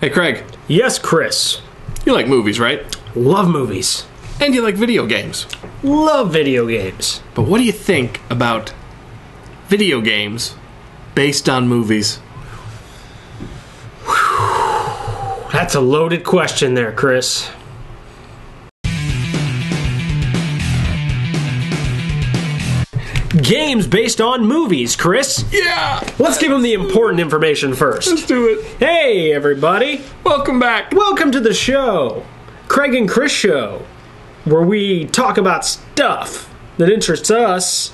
Hey, Craig, Yes, Chris. you like movies, right? Love movies. And you like video games. Love video games. But what do you think about video games based on movies? That's a loaded question there, Chris. Games based on movies, Chris. Yeah! Let's give them the important information first. Let's do it. Hey, everybody. Welcome back. Welcome to the show, Craig and Chris Show, where we talk about stuff that interests us.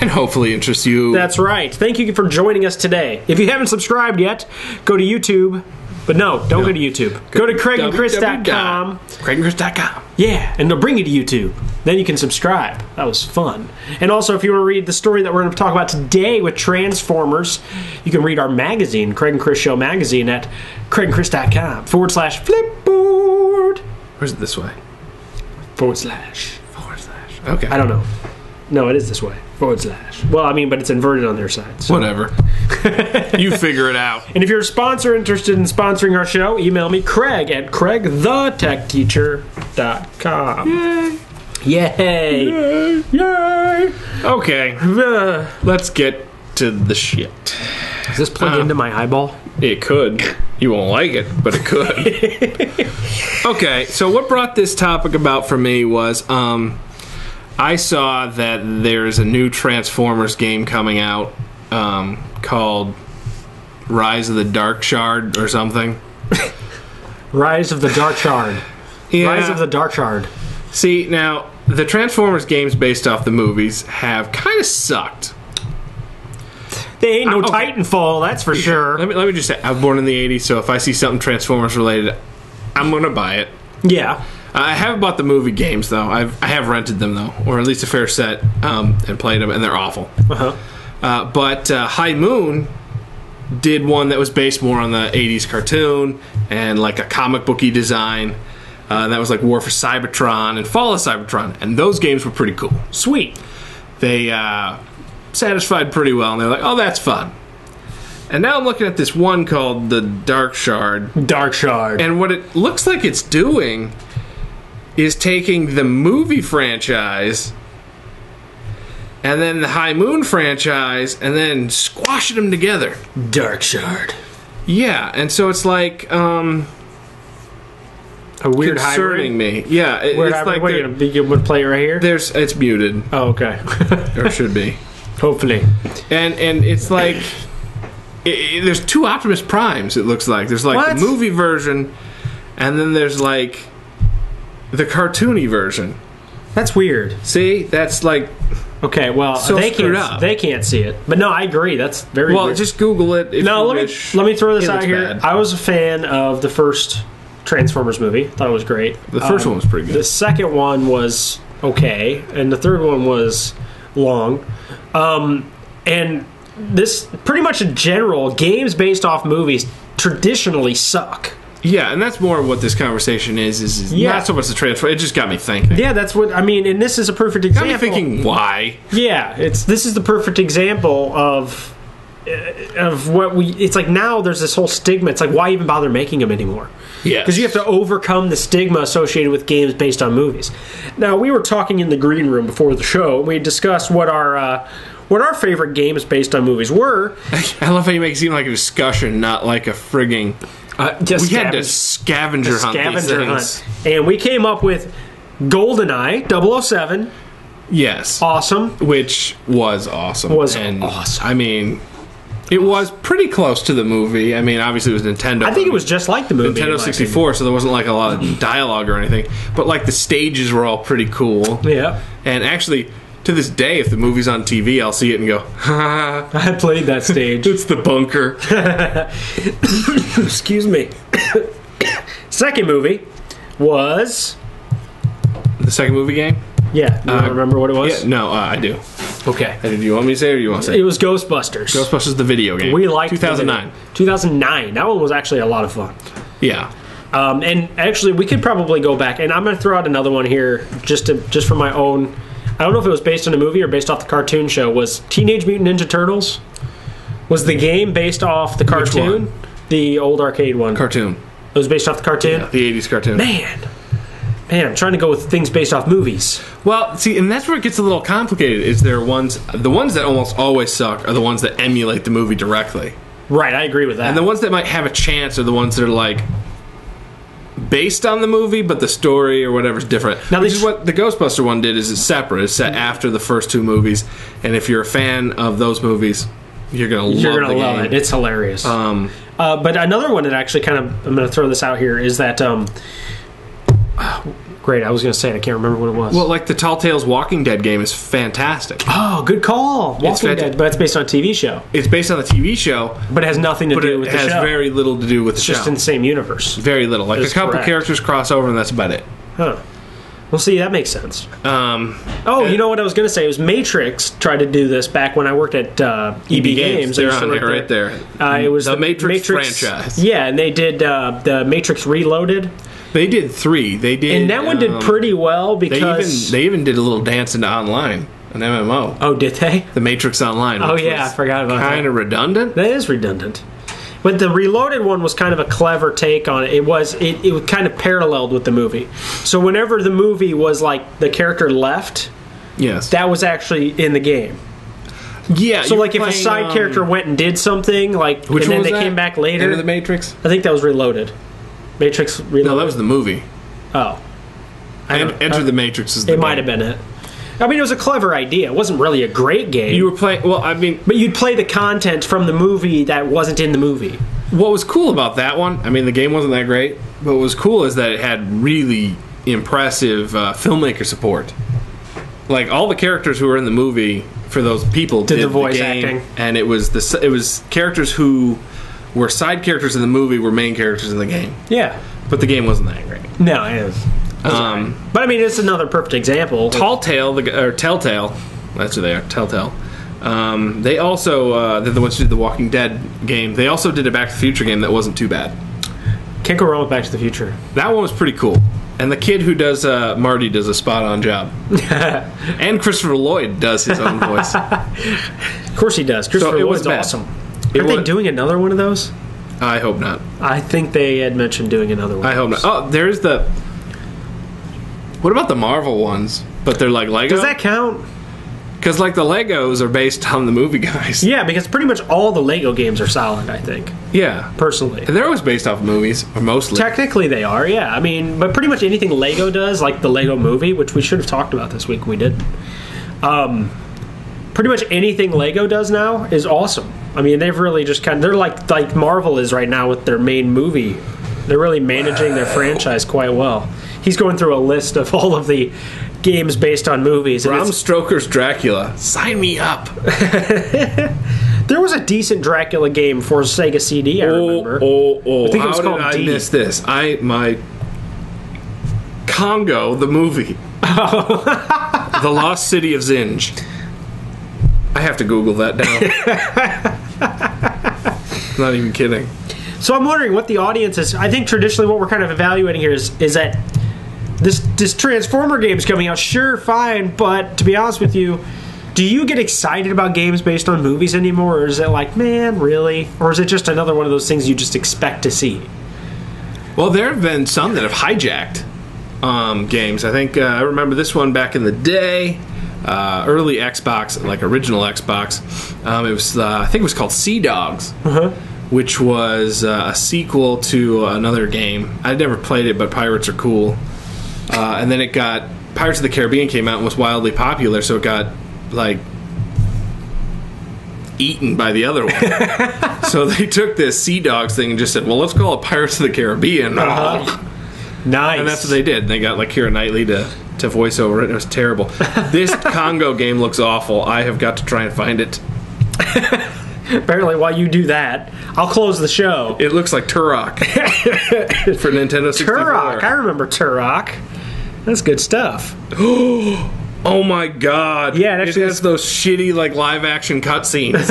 And hopefully interests you. That's right. Thank you for joining us today. If you haven't subscribed yet, go to YouTube. But no, don't go to YouTube. Go to CraigandChris.com. CraigandChris.com. Yeah, and they'll bring you to YouTube. Then you can subscribe. That was fun. And also, if you want to read the story that we're going to talk about today with Transformers, you can read our magazine, Craig and Chris Show magazine, at CraigandChris.com/flipboard. Or is it this way? // Okay. I don't know. No, it is this way. // Well, I mean, but it's inverted on their side. So. Whatever. You figure it out. And if you're a sponsor interested in sponsoring our show, email me, Craig, at CraigTheTechTeacher.com. Yay. Yay! Yay. Yay! Okay. Let's get to the shit. Is this plugged into my eyeball? It could. You won't like it, but it could. Okay, so what brought this topic about for me was I saw that there's a new Transformers game coming out called Rise of the Dark Shard or something. Rise of the Dark Shard. Yeah. Rise of the Dark Shard. See, now, the Transformers games based off the movies have kind of sucked. They ain't no Okay. Titanfall, that's for sure. Let me just say, I was born in the 80s, so if I see something Transformers related, I'm going to buy it. Yeah. I haven't bought the movie games, though. I have rented them, though, or at least a fair set, and played them, and they're awful. Uh-huh. But High Moon did one that was based more on the 80s cartoon and like a comic booky design. That was like War for Cybertron and Fall of Cybertron, and those games were pretty cool. Sweet. They satisfied pretty well, and they're like, oh, that's fun. And now I'm looking at this one called the Dark Shard. Dark Shard. And what it looks like it's doing is taking the movie franchise and then the High Moon franchise and then squashing them together. Dark Shard. Yeah, and so it's like A weird concerning hybrid? me. Yeah, Weird it's hybrid. like What, you gonna play it right here? it's muted, Oh, okay. or should be. Hopefully. And it's like there's two Optimus Primes. It looks like there's like What? the movie version, and then there's like the cartoony version. That's weird. See, that's like Okay, well, So they screwed can't. up. They can't see it, but no, I agree. That's very well. weird. Just Google it. If No, you let wish. me throw this It out looks here. bad. I was a fan of the first Transformers movie. Thought it was great. The first one was pretty good. The second one was okay, and the third one was long. And this, pretty much in general, games based off movies traditionally suck. Yeah, and that's more what this conversation is Yeah. not so much the transfer. It just got me thinking. Yeah, that's what I mean. And this is a perfect Got example. me thinking, why? Yeah, this is the perfect example of what we. It's like now there's this whole stigma. It's like, why even bother making them anymore? Yeah, Because you have to overcome the stigma associated with games based on movies. Now, we were talking in the green room before the show. We discussed what our favorite games based on movies were. I love how you make it seem like a discussion, not like a frigging. Just We had to scavenger hunt these scavenger things. hunt. And we came up with GoldenEye 007. Yes, Awesome. which was awesome. Awesome. I mean, it was pretty close to the movie. I mean, obviously it was Nintendo. I think it was just like the movie. in Nintendo my 64, so there wasn't like a lot of dialogue or anything. But like the stages were all pretty cool. opinion. Yeah. And actually, to this day, if the movie's on TV, I'll see it and go, ha, I played that stage. it's the bunker. Excuse me. Second movie was... The second movie game? Yeah. Do you remember what it was? Yeah, no, I do. Okay. Do you want me to say it or you want to say It was Ghostbusters. Ghostbusters, the video game. We liked 2009. 2009. That one was actually a lot of fun. Yeah. And actually, we could probably go back, and I'm going to throw out another one here, just for my own. I don't know if it was based on a movie or based off the cartoon show. Was Teenage Mutant Ninja Turtles? Was the game based off the cartoon? one? The old arcade one. Cartoon. It was based off the cartoon? Yeah, the 80s cartoon. Man, I'm trying to go with things based off movies. Well, see, and that's where it gets a little complicated. Is the ones that almost always suck are the ones that emulate the movie directly. Right, I agree with that. And the ones that might have a chance are the ones that are like based on the movie, but the story or whatever's different. Now, which is what the Ghostbuster one did. Is it's separate. It's set after the first two movies, and if you're a fan of those movies, you're gonna love it. It's hilarious. But another one that actually I'm going to throw this out here is that. Great, I was going to say it. I can't remember what it was. Well, like the Tall Tales Walking Dead game is fantastic. Oh, good call. Walking Dead, but it's based on a TV show. It's based on the TV show. But it has nothing to do with the show. It has very little to do with the show. It's just in the same universe. Very little. Like a couple characters cross over and that's about it. Huh. Well, see, that makes sense. You know what I was going to say? It was Matrix tried to do this back when I worked at EB Games. They're on there, right there. It was the Matrix franchise. Yeah, and they did the Matrix Reloaded. They did 3. They did, and that one did pretty well because they even did a little dance into online, an MMO. Oh, did they? The Matrix Online. Oh yeah, I forgot about that. Kind of redundant. That is redundant. But the Reloaded one was kind of a clever take on it. It was kind of paralleled with the movie. So whenever the movie was like the character left, yes, that was actually in the game. Yeah. So like if a side character went and did something, like which and then one they was came back later. Enter the Matrix? I think that was Reloaded. Matrix Reloaded. No, that was the movie. Oh. Enter the Matrix is the It might have been it. I mean, it was a clever idea. It wasn't really a great game. You were playing... Well, I mean... But you'd play the content from the movie that wasn't in the movie. What was cool about that one... I mean, the game wasn't that great. But what was cool is that it had really impressive filmmaker support. Like, all the characters who were in the movie, for those people, did the voice acting. And it was characters who were side characters in the movie were main characters in the game. Yeah. But the game wasn't that great. No, it was. But I mean, it's another perfect example. Telltale, that's who they are, Telltale. They also, they're the ones who did the Walking Dead game. They also did a Back to the Future game that wasn't too bad. Can't go wrong with Back to the Future. That one was pretty cool. And the kid who does Marty does a spot-on job. And Christopher Lloyd does his own voice. Of course he does. Christopher Lloyd's awesome. Aren't they doing another one of those? I hope not. I think they had mentioned doing another one. I hope not. Oh, there's the... What about the Marvel ones? But they're like Lego? Does that count? Because like the Legos are based on the movie guys. Yeah, because pretty much all the Lego games are solid, I think. Yeah. Personally. And they're always based off of movies, or mostly. Technically they are, yeah. I mean, but pretty much anything Lego does, like the Lego movie, which we should have talked about this week, we didn't. Pretty much anything Lego does now is awesome. I mean, they've really just they're like Marvel is right now with their main movie. They're really managing their franchise quite well. He's going through a list of all of the games based on movies. Bram Stoker's Dracula. Sign me up. There was a decent Dracula game for Sega CD, I remember. I think it was called I miss this? My Congo, the movie. The Lost City of Zinj. I have to Google that down. Not even kidding. So I'm wondering what the audience is. I think traditionally what we're kind of evaluating here is that this Transformer game is coming out. Sure, fine, but to be honest with you, do you get excited about games based on movies anymore, or is it like, man, really? Or is it just another one of those things you just expect to see? Well, there have been some that have hijacked games. I think I remember this one back in the day. Early Xbox, like original Xbox. It was I think it was called Sea Dogs, which was a sequel to another game. I never played it, but pirates are cool. And then it got Pirates of the Caribbean came out and was wildly popular, so it got like eaten by the other one. So they took this Sea Dogs thing and just said, "Well, let's call it Pirates of the Caribbean." Nice. And that's what they did. They got like Keira Knightley to voice over it. It was terrible. This Congo game looks awful. I have got to try and find it. Apparently, while you do that, I'll close the show. It looks like Turok for Nintendo 64. Turok. I remember Turok. That's good stuff. Oh my god. Yeah, it actually has those shitty like live action cutscenes.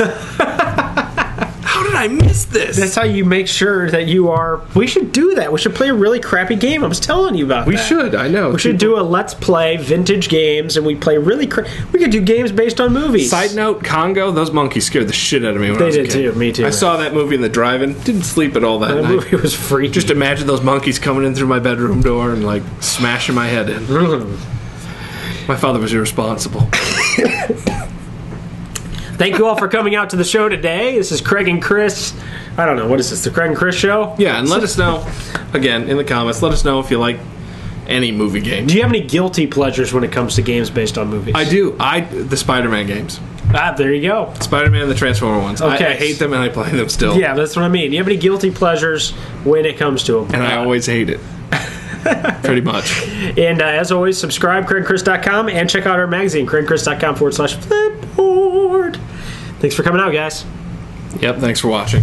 How did I missed this? That's how you make sure that you are. We should do that. We should play a really crappy game. I was telling you about we that. should. I know. We should do a let's play vintage games, and we play really. We could do games based on movies. Side note: Congo. Those monkeys scared the shit out of me when I was a did kid. too. Me too. I saw that movie in the drive-in. Didn't sleep at all that That night. movie was freaky. Just imagine those monkeys coming in through my bedroom door and like smashing my head in. My father was irresponsible. Thank you all for coming out to the show today. This is Craig and Chris. I don't know, what is this, the Craig and Chris show? Yeah, and let us know, again, in the comments, let us know if you like any movie game. Do you have any guilty pleasures when it comes to games based on movies? I do. The Spider-Man games. There you go. Spider-Man and the Transformer ones. Okay. I hate them and I play them still. Yeah, that's what I mean. Do you have any guilty pleasures when it comes to them? And I always hate it. Pretty much. And as always, subscribe, CraigandChris.com, and check out our magazine, CraigandChris.com/Flipboard. Thanks for coming out, guys. Yep, thanks for watching.